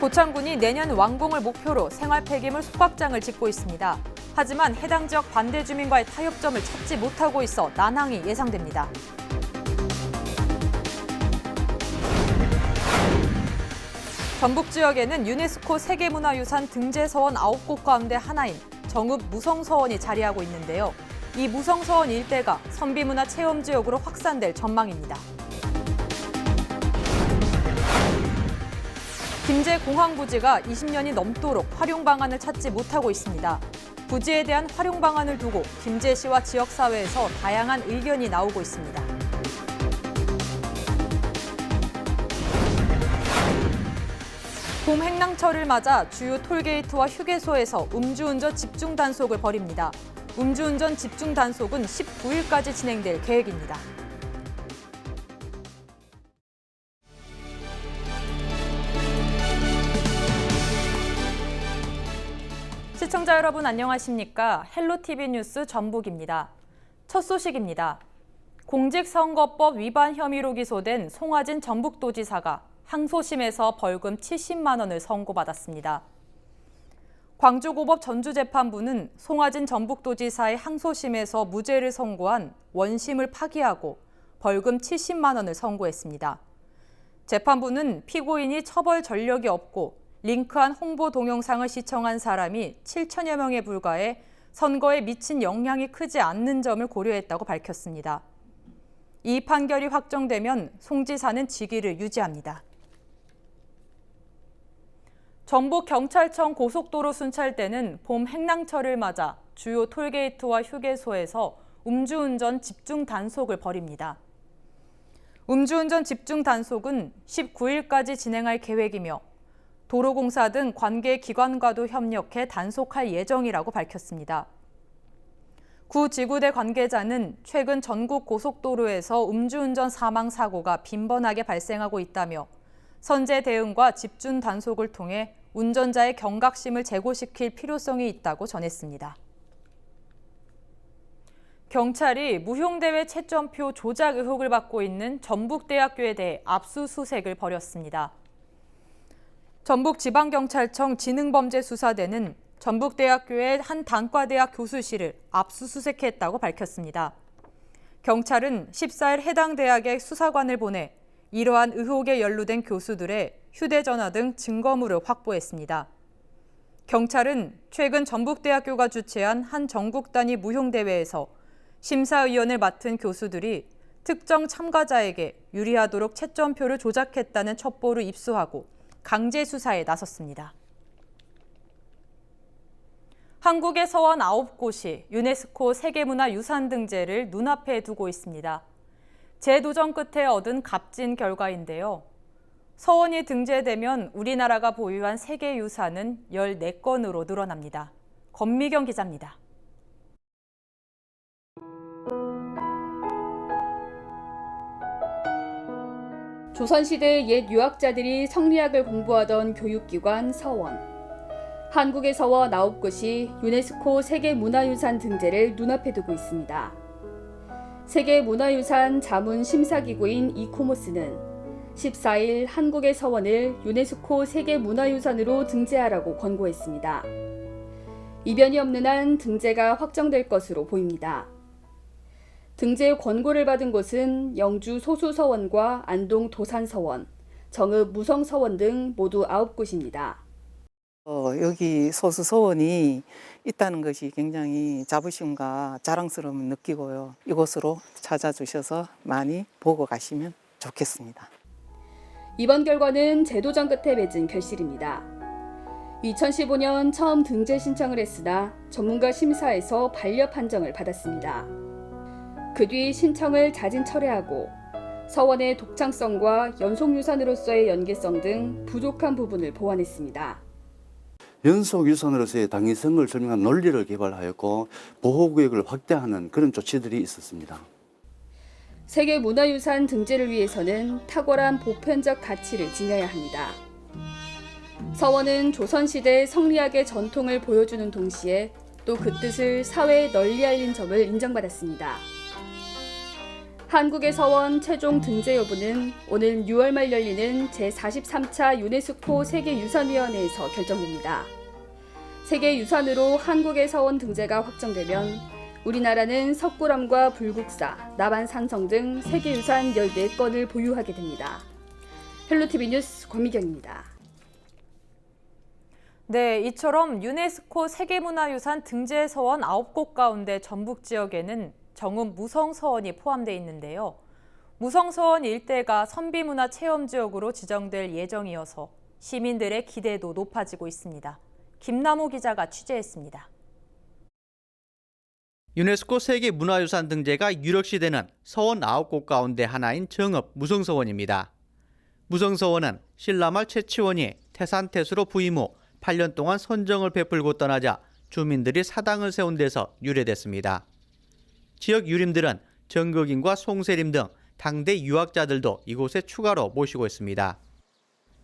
고창군이 내년 완공을 목표로 생활 폐기물 소각장을 짓고 있습니다. 하지만 해당 지역 반대 주민과의 타협점을 찾지 못하고 있어 난항이 예상됩니다. 전북 지역에는 유네스코 세계문화유산 등재서원 9곳 가운데 하나인 정읍 무성서원이 자리하고 있는데요. 이 무성서원 일대가 선비문화 체험지역으로 확산될 전망입니다. 김제 공항부지가 20년이 넘도록 활용 방안을 찾지 못하고 있습니다. 부지에 대한 활용 방안을 두고 김제시와 지역사회에서 다양한 의견이 나오고 있습니다. 봄 행랑철을 맞아 주요 톨게이트와 휴게소에서 음주운전 집중 단속을 벌입니다. 음주운전 집중 단속은 19일까지 진행될 계획입니다. 시청자 여러분 안녕하십니까? 헬로티비 뉴스 전북입니다. 첫 소식입니다. 공직선거법 위반 혐의로 기소된 송하진 전북도지사가 항소심에서 벌금 70만 원을 선고받았습니다. 광주고법 전주재판부는 송하진 전북도지사의 항소심에서 무죄를 선고한 원심을 파기하고 벌금 70만 원을 선고했습니다. 재판부는 피고인이 처벌 전력이 없고 링크한 홍보 동영상을 시청한 사람이 7천여 명에 불과해 선거에 미친 영향이 크지 않는 점을 고려했다고 밝혔습니다. 이 판결이 확정되면 송 지사는 직위를 유지합니다. 전북경찰청 고속도로 순찰대는 봄 행랑철을 맞아 주요 톨게이트와 휴게소에서 음주운전 집중 단속을 벌입니다. 음주운전 집중 단속은 19일까지 진행할 계획이며 도로공사 등 관계 기관과도 협력해 단속할 예정이라고 밝혔습니다. 구 지구대 관계자는 최근 전국 고속도로에서 음주운전 사망 사고가 빈번하게 발생하고 있다며 선제 대응과 집중 단속을 통해 운전자의 경각심을 제고시킬 필요성이 있다고 전했습니다. 경찰이 무용대회 채점표 조작 의혹을 받고 있는 전북대학교에 대해 압수수색을 벌였습니다. 전북지방경찰청 지능범죄수사대는 전북대학교의 한 단과대학 교수실을 압수수색했다고 밝혔습니다. 경찰은 14일 해당 대학의 수사관을 보내 이러한 의혹에 연루된 교수들의 휴대전화 등 증거물을 확보했습니다. 경찰은 최근 전북대학교가 주최한 한 전국 단위 무용대회에서 심사위원을 맡은 교수들이 특정 참가자에게 유리하도록 채점표를 조작했다는 첩보를 입수하고 강제 수사에 나섰습니다. 한국의 서원 9곳이 유네스코 세계문화유산 등재를 눈앞에 두고 있습니다. 재도전 끝에 얻은 값진 결과인데요. 서원이 등재되면 우리나라가 보유한 세계유산은 14건으로 늘어납니다. 권미경 기자입니다. 조선시대 옛 유학자들이 성리학을 공부하던 교육기관 서원. 한국의 서원 9곳이 유네스코 세계문화유산 등재를 눈앞에 두고 있습니다. 세계문화유산 자문심사기구인 이코모스는 14일 한국의 서원을 유네스코 세계문화유산으로 등재하라고 권고했습니다. 이변이 없는 한 등재가 확정될 것으로 보입니다. 등재 권고를 받은 곳은 영주 소수서원과 안동 도산서원, 정읍 무성서원 등 모두 9곳입니다. 여기 소수서원이 있다는 것이 굉장히 자부심과 자랑스러움을 느끼고요. 이곳으로 찾아주셔서 많이 보고 가시면 좋겠습니다. 이번 결과는 재도전 끝에 맺은 결실입니다. 2015년 처음 등재 신청을 했으나 전문가 심사에서 반려 판정을 받았습니다. 그 뒤 신청을 자진 철회하고 서원의 독창성과 연속유산으로서의 연계성 등 부족한 부분을 보완했습니다. 연속유산으로서의 당위성을 설명한 논리를 개발하였고 보호구역을 확대하는 그런 조치들이 있었습니다. 세계문화유산 등재를 위해서는 탁월한 보편적 가치를 지녀야 합니다. 서원은 조선시대 성리학의 전통을 보여주는 동시에 또 그 뜻을 사회에 널리 알린 점을 인정받았습니다. 한국에서 온 최종 등재 여부는 오늘 6월 말 열리는 제43차 유네스코 세계유산위원회에서 결정됩니다. 세계유산으로 한국에서 온 등재가 확정되면 우리나라는 석굴암과 불국사, 남한산성 등 세계유산 14건을 보유하게 됩니다. 헬로티비 뉴스 권미경입니다. 네, 이처럼 유네스코 세계문화유산 등재 서원 9곳 가운데 전북 지역에는 정읍 무성서원이 포함되어 있는데요. 무성서원 일대가 선비문화 체험지역으로 지정될 예정이어서 시민들의 기대도 높아지고 있습니다. 김남호 기자가 취재했습니다. 유네스코 세계문화유산 등재가 유력시되는 서원 9곳 가운데 하나인 정읍 무성서원입니다. 무성서원은 신라말 최치원이 태산태수로 부임 후 8년 동안 선정을 베풀고 떠나자 주민들이 사당을 세운 데서 유래됐습니다. 지역 유림들은 정극인과 송세림 등 당대 유학자들도 이곳에 추가로 모시고 있습니다.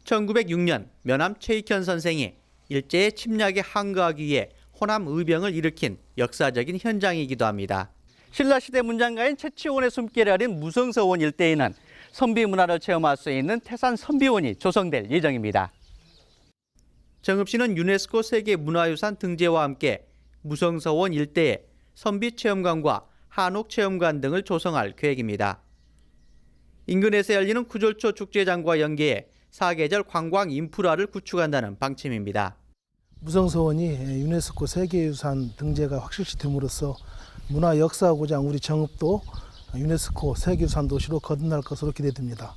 1906년 면함 최익현 선생이 일제의 침략에 항거하기 위해 호남 의병을 일으킨 역사적인 현장이기도 합니다. 신라시대 문장가인 최치원의 숨길을 아린 무성서원 일대에는 선비 문화를 체험할 수 있는 태산 선비원이 조성될 예정입니다. 정읍시는 유네스코 세계문화유산 등재와 함께 무성서원 일대에 선비체험관과 한옥체험관 등을 조성할 계획입니다. 인근에서 열리는 구절초 축제장과 연계해 사계절 관광 인프라를 구축한다는 방침입니다. 무성서원이 유네스코 세계유산 등재가 확실시 됨으로써 문화 역사 고장 우리 정읍도 유네스코 세계유산 도시로 거듭날 것으로 기대됩니다.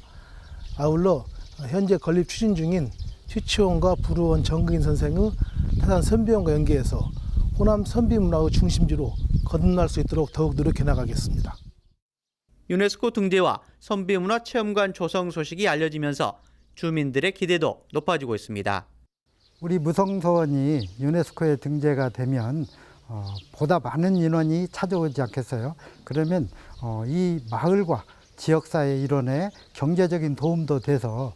아울러 현재 건립 추진 중인 최치원과 부루원 정극인 선생의 태산 선비원과 연계해서 호남 선비문화의 중심지로 거듭날 수 있도록 더욱 노력해 나가겠습니다. 유네스코 등재와 선비문화 체험관 조성 소식이 알려지면서 주민들의 기대도 높아지고 있습니다. 우리 무성서원이 유네스코에 등재가 되면 보다 많은 인원이 찾아오지 않겠어요? 그러면 이 마을과 지역사회 일원에 경제적인 도움도 돼서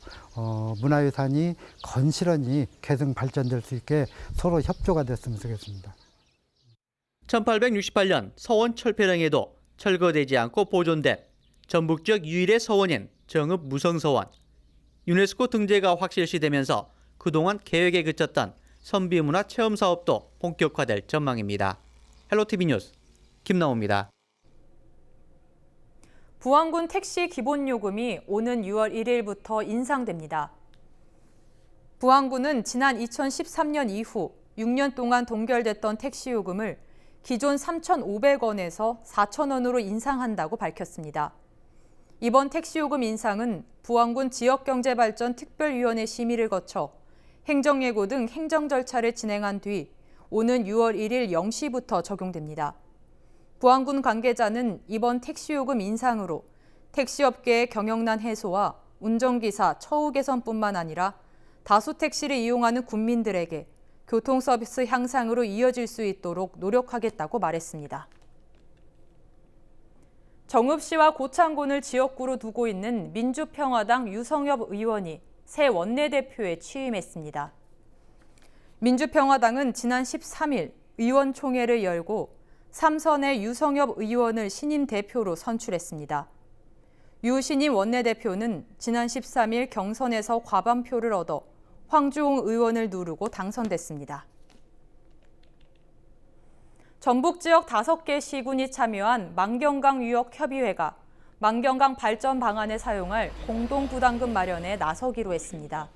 문화유산이 건실하니 계속 발전될 수 있게 서로 협조가 됐으면 좋겠습니다. 1868년 서원 철폐령에도 철거되지 않고 보존된 전북 지역 유일의 서원인 정읍 무성서원. 유네스코 등재가 확실시되면서 그동안 계획에 그쳤던 선비문화 체험 사업도 본격화될 전망입니다. 헬로티비 뉴스 김나호입니다. 부안군 택시 기본요금이 오는 6월 1일부터 인상됩니다. 부안군은 지난 2013년 이후 6년 동안 동결됐던 택시요금을 기존 3,500원에서 4,000원으로 인상한다고 밝혔습니다. 이번 택시요금 인상은 부안군 지역경제발전특별위원회 심의를 거쳐 행정예고 등 행정 절차를 진행한 뒤 오는 6월 1일 0시부터 적용됩니다. 부안군 관계자는 이번 택시요금 인상으로 택시업계의 경영난 해소와 운전기사 처우 개선뿐만 아니라 다수 택시를 이용하는 국민들에게 교통서비스 향상으로 이어질 수 있도록 노력하겠다고 말했습니다. 정읍시와 고창군을 지역구로 두고 있는 민주평화당 유성엽 의원이 새 원내대표에 취임했습니다. 민주평화당은 지난 13일 의원총회를 열고 3선의 유성엽 의원을 신임 대표로 선출했습니다. 유 신임 원내대표는 지난 13일 경선에서 과반표를 얻어 황주홍 의원을 누르고 당선됐습니다. 전북 지역 5개 시군이 참여한 만경강유역협의회가 만경강 발전 방안에 사용할 공동부담금 마련에 나서기로 했습니다.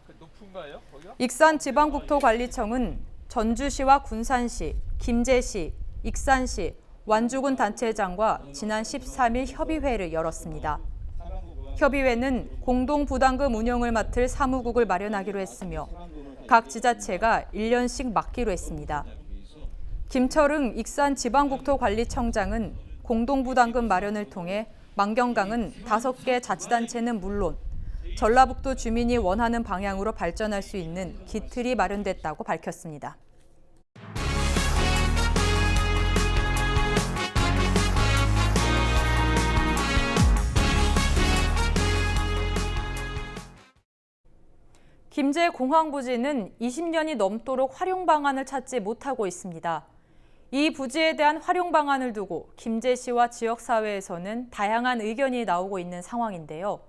익산지방국토관리청은 전주시와 군산시, 김제시, 익산시, 완주군 단체장과 지난 13일 협의회를 열었습니다. 협의회는 공동부담금 운영을 맡을 사무국을 마련하기로 했으며 각 지자체가 1년씩 맡기로 했습니다. 김철흥 익산지방국토관리청장은 공동부담금 마련을 통해 만경강은 5개 자치단체는 물론 전라북도 주민이 원하는 방향으로 발전할 수 있는 기틀이 마련됐다고 밝혔습니다. 김제 공항부지는 20년이 넘도록 활용 방안을 찾지 못하고 있습니다. 이 부지에 대한 활용 방안을 두고 김제시와 지역사회에서는 다양한 의견이 나오고 있는 상황인데요.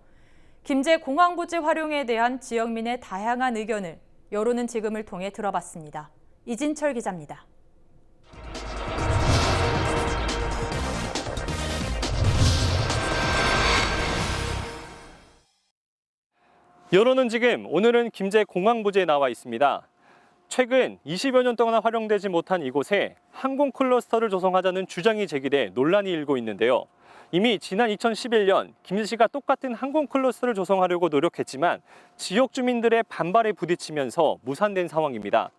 김제 공항부지 활용에 대한 지역민의 다양한 의견을 여론은 지금을 통해 들어봤습니다. 이진철 기자입니다. 여론은 지금 오늘은 김제 공항부지에 나와 있습니다. 최근 20여 년 동안 활용되지 못한 이곳에 항공 클러스터를 조성하자는 주장이 제기돼 논란이 일고 있는데요. 이미 지난 2011년 김제시가 똑같은 항공 클러스터를 조성하려고 노력했지만 지역 주민들의 반발에 부딪히면서 무산된 상황입니다.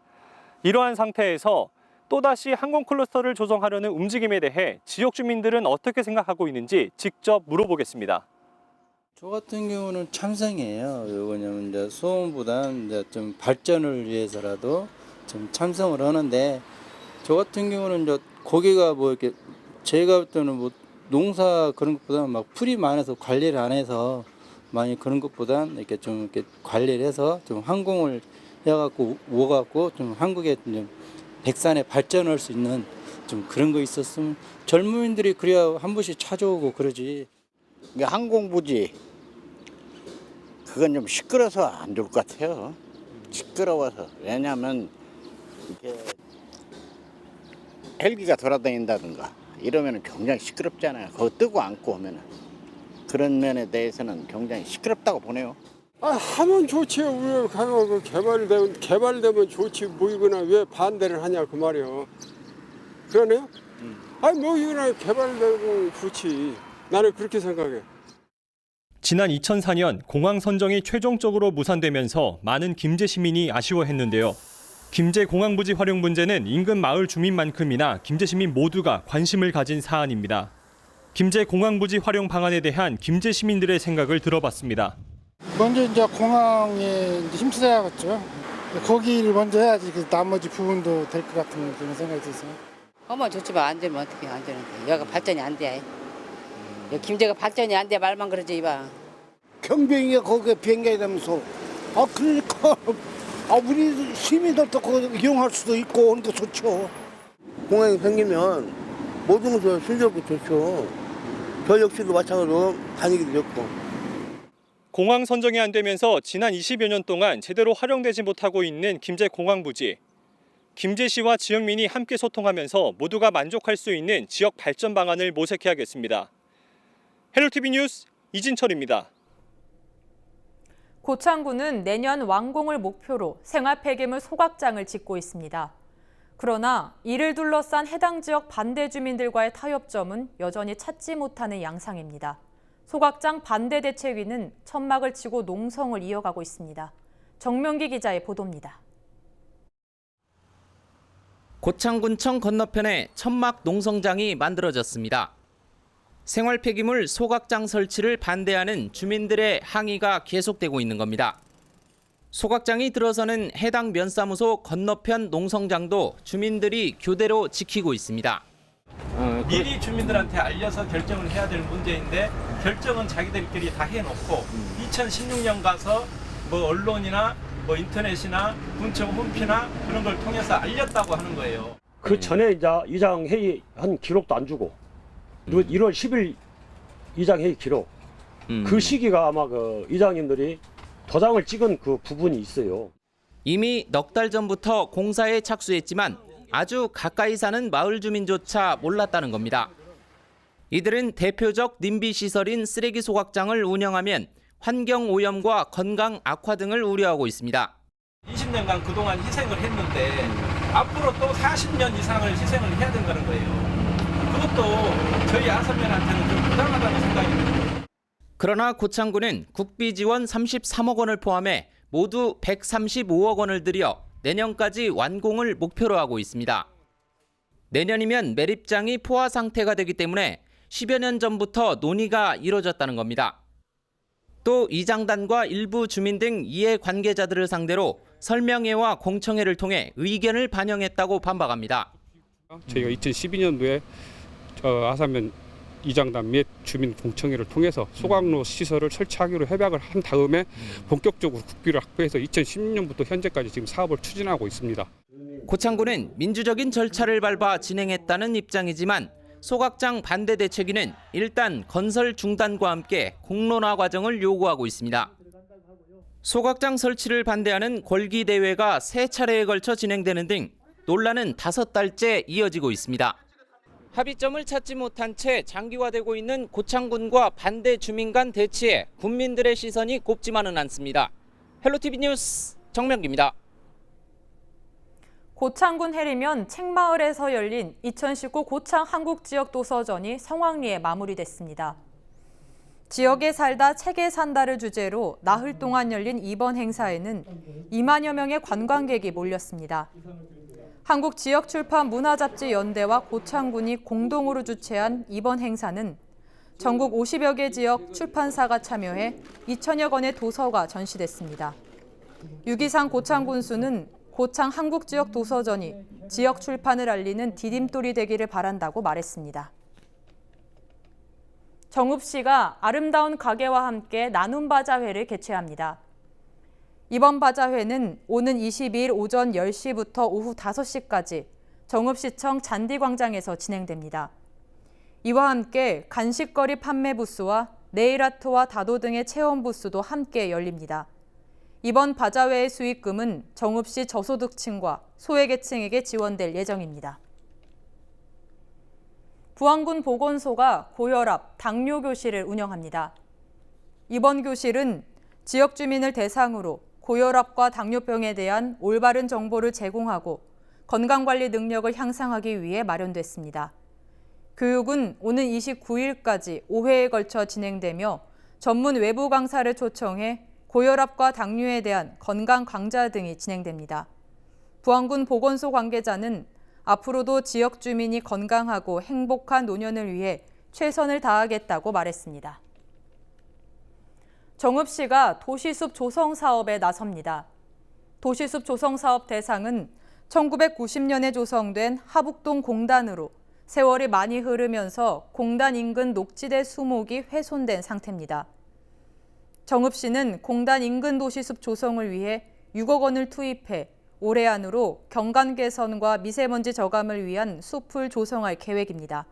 이러한 상태에서 또다시 항공 클러스터를 조성하려는 움직임에 대해 지역 주민들은 어떻게 생각하고 있는지 직접 물어보겠습니다. 저 같은 경우는 찬성이에요. 왜냐면 이제 소음보다는 이제 좀 발전을 위해서라도 좀 찬성을 하는데, 저 같은 경우는 이제 거기가 뭐 이렇게 제가 볼 때는 뭐 농사 그런 것보다는 막 풀이 많아서 관리를 안 해서 많이 그런 것보다는 이렇게 좀 이렇게 관리를 해서 좀 항공을 해갖고 오갖고 좀 한국에 좀 백산에 발전할 수 있는 좀 그런 거 있었으면 젊은이들이 그래야 한 번씩 찾아오고 그러지. 항공부지 그건 좀 시끄러워서 안 좋을 것 같아요. 시끄러워서. 왜냐하면 이렇게 헬기가 돌아다닌다든가 이러면 굉장히 시끄럽잖아요. 그거 뜨고 안고 오면은. 그런 면에 대해서는 굉장히 시끄럽다고 보네요. 하면 좋지. 우리 그 개발되면 좋지. 뭐 이거나 왜 반대를 하냐 그 말이요. 그러네요. 뭐 이거나 개발되면 좋지. 나는 그렇게 생각해. 지난 2004년 공항 선정이 최종적으로 무산되면서 많은 김제 시민이 아쉬워했는데요. 김제 공항부지 활용 문제는 인근 마을 주민만큼이나 김제 시민 모두가 관심을 가진 사안입니다. 김제 공항부지 활용 방안에 대한 김제 시민들의 생각을 들어봤습니다. 먼저 이제 공항에 힘써야겠죠. 거기를 먼저 해야지 그 나머지 부분도 될 것 같은 그런 생각이 들어요. 어머 좋지만 안 되면 어떻게 안 되는데 여기가 발전이 안 돼. 김제가 발전이 안 돼 말만 그러지 이봐. 경비행기가 거기에 비행기가 되면서 그러니까 우리 시민들도 거기 이용할 수도 있고 하는 게 좋죠. 공항이 생기면 모든 것은 순조롭고 좋죠. 저 역시도 마찬가지로 다니기도 좋고. 공항 선정이 안 되면서 지난 20여 년 동안 제대로 활용되지 못하고 있는 김제 공항부지. 김제시와 지역민이 함께 소통하면서 모두가 만족할 수 있는 지역 발전 방안을 모색해야겠습니다. 헬로티비 뉴스 이진철입니다. 고창군은 내년 완공을 목표로 생활 폐기물 소각장을 짓고 있습니다. 그러나 이를 둘러싼 해당 지역 반대 주민들과의 타협점은 여전히 찾지 못하는 양상입니다. 소각장 반대 대책위는 천막을 치고 농성을 이어가고 있습니다. 정명기 기자의 보도입니다. 고창군청 건너편에 천막 농성장이 만들어졌습니다. 생활 폐기물 소각장 설치를 반대하는 주민들의 항의가 계속되고 있는 겁니다. 소각장이 들어서는 해당 면사무소 건너편 농성장도 주민들이 교대로 지키고 있습니다. 미리 주민들한테 알려서 결정을 해야 될 문제인데 결정은 자기들끼리 다 해놓고 2016년 가서 뭐 언론이나 뭐 인터넷이나 군청 홈피나 그런 걸 통해서 알렸다고 하는 거예요. 그 전에 이제 이장 회의 한 기록도 안 주고 1월 10일 이장 회의 기록 그 시기가 아마 그 이장님들이 도장을 찍은 그 부분이 있어요. 이미 넉 달 전부터 공사에 착수했지만 아주 가까이 사는 마을 주민조차 몰랐다는 겁니다. 이들은 대표적 님비 시설인 쓰레기 소각장을 운영하면 환경 오염과 건강 악화 등을 우려하고 있습니다. 20년간 그동안 희생을 했는데 앞으로 또 40년 이상을 희생을 해야 된다는 거예요. 그것도 저희 아산면한테는 좀 부당하다는 생각이 듭니다. 그러나 고창군은 국비 지원 33억 원을 포함해 모두 135억 원을 들여 내년까지 완공을 목표로 하고 있습니다. 내년이면 매립장이 포화 상태가 되기 때문에 10여 년 전부터 논의가 이뤄졌다는 겁니다. 또 이장단과 일부 주민 등 이해 관계자들을 상대로 설명회와 공청회를 통해 의견을 반영했다고 반박합니다. 저희가 2012년도에 아산면 이장단 및 주민 공청회를 통해서 소각로 시설을 설치하기로 협약을 한 다음에 본격적으로 국비를 확보해서 2016년부터 현재까지 지금 사업을 추진하고 있습니다. 고창군은 민주적인 절차를 밟아 진행했다는 입장이지만 소각장 반대 대책위는 일단 건설 중단과 함께 공론화 과정을 요구하고 있습니다. 소각장 설치를 반대하는 권기 대회가 3차례에 걸쳐 진행되는 등 논란은 5달째 이어지고 있습니다. 합의점을 찾지 못한 채 장기화되고 있는 고창군과 반대 주민 간 대치에 국민들의 시선이 곱지만은 않습니다. 헬로티비 뉴스 정명기입니다. 고창군 해리면 책마을에서 열린 2019 고창 한국지역도서전이 성황리에 마무리됐습니다. 지역에 살다 책에 산다를 주제로 나흘 동안 열린 이번 행사에는 2만여 명의 관광객이 몰렸습니다. 한국지역출판문화잡지연대와 고창군이 공동으로 주최한 이번 행사는 전국 50여 개 지역 출판사가 참여해 2천여 권의 도서가 전시됐습니다. 유기상 고창군수는 고창 한국지역도서전이 지역 출판을 알리는 디딤돌이 되기를 바란다고 말했습니다. 정읍시가 아름다운 가게와 함께 나눔 바자회를 개최합니다. 이번 바자회는 오는 22일 오전 10시부터 오후 5시까지 정읍시청 잔디광장에서 진행됩니다. 이와 함께 간식거리 판매 부스와 네일아트와 다도 등의 체험 부스도 함께 열립니다. 이번 바자회의 수익금은 정읍시 저소득층과 소외계층에게 지원될 예정입니다. 부안군 보건소가 고혈압, 당뇨 교실을 운영합니다. 이번 교실은 지역 주민을 대상으로 고혈압과 당뇨병에 대한 올바른 정보를 제공하고 건강관리 능력을 향상하기 위해 마련됐습니다. 교육은 오는 29일까지 5회에 걸쳐 진행되며 전문 외부 강사를 초청해 고혈압과 당뇨에 대한 건강 강좌 등이 진행됩니다. 부안군 보건소 관계자는 앞으로도 지역 주민이 건강하고 행복한 노년을 위해 최선을 다하겠다고 말했습니다. 정읍시가 도시숲 조성 사업에 나섭니다. 도시숲 조성 사업 대상은 1990년에 조성된 하북동 공단으로 세월이 많이 흐르면서 공단 인근 녹지대 수목이 훼손된 상태입니다. 정읍시는 공단 인근 도시숲 조성을 위해 6억 원을 투입해 올해 안으로 경관 개선과 미세먼지 저감을 위한 숲을 조성할 계획입니다.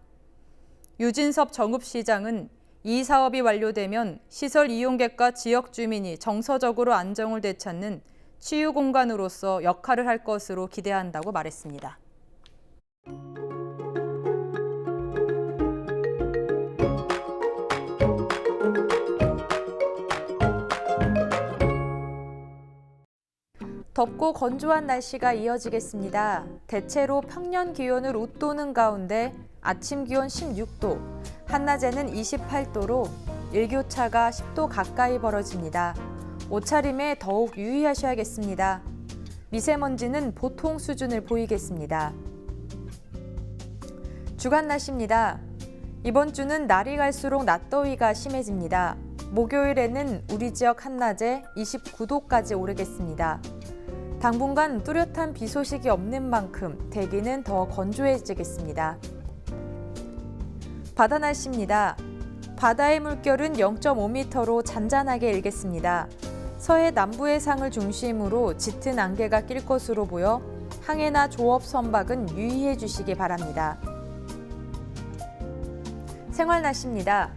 유진섭 정읍시장은 이 사업이 완료되면 시설 이용객과 지역 주민이 정서적으로 안정을 되찾는 치유 공간으로서 역할을 할 것으로 기대한다고 말했습니다. 덥고 건조한 날씨가 이어지겠습니다. 대체로 평년 기온을 웃도는 가운데 아침 기온 16도, 한낮에는 28도로 일교차가 10도 가까이 벌어집니다. 옷차림에 더욱 유의하셔야겠습니다. 미세먼지는 보통 수준을 보이겠습니다. 주간 날씨입니다. 이번 주는 날이 갈수록 낮더위가 심해집니다. 목요일에는 우리 지역 한낮에 29도까지 오르겠습니다. 당분간 뚜렷한 비 소식이 없는 만큼 대기는 더 건조해지겠습니다. 바다 날씨입니다. 바다의 물결은 0.5m로 잔잔하게 일겠습니다. 서해 남부 해상을 중심으로 짙은 안개가 낄 것으로 보여 항해나 조업 선박은 유의해 주시기 바랍니다. 생활 날씨입니다.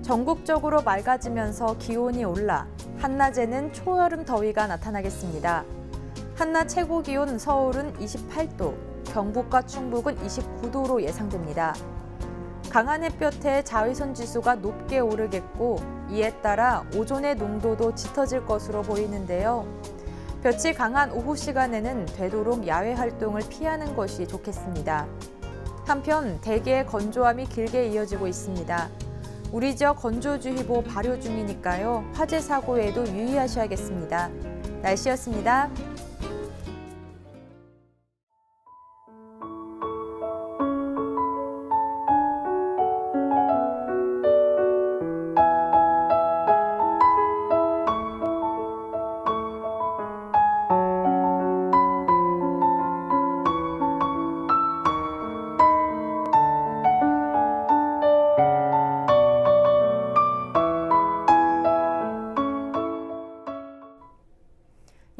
전국적으로 맑아지면서 기온이 올라 한낮에는 초여름 더위가 나타나겠습니다. 한낮 최고 기온 서울은 28도, 경북과 충북은 29도로 예상됩니다. 강한 햇볕에 자외선 지수가 높게 오르겠고 이에 따라 오존의 농도도 짙어질 것으로 보이는데요. 볕이 강한 오후 시간에는 되도록 야외 활동을 피하는 것이 좋겠습니다. 한편 대기의 건조함이 길게 이어지고 있습니다. 우리 지역 건조주의보 발효 중이니까요. 화재 사고에도 유의하셔야겠습니다. 날씨였습니다.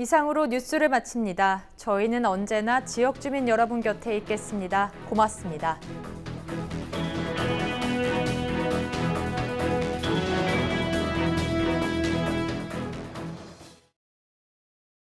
이상으로 뉴스를 마칩니다. 저희는 언제나 지역 주민 여러분 곁에 있겠습니다. 고맙습니다.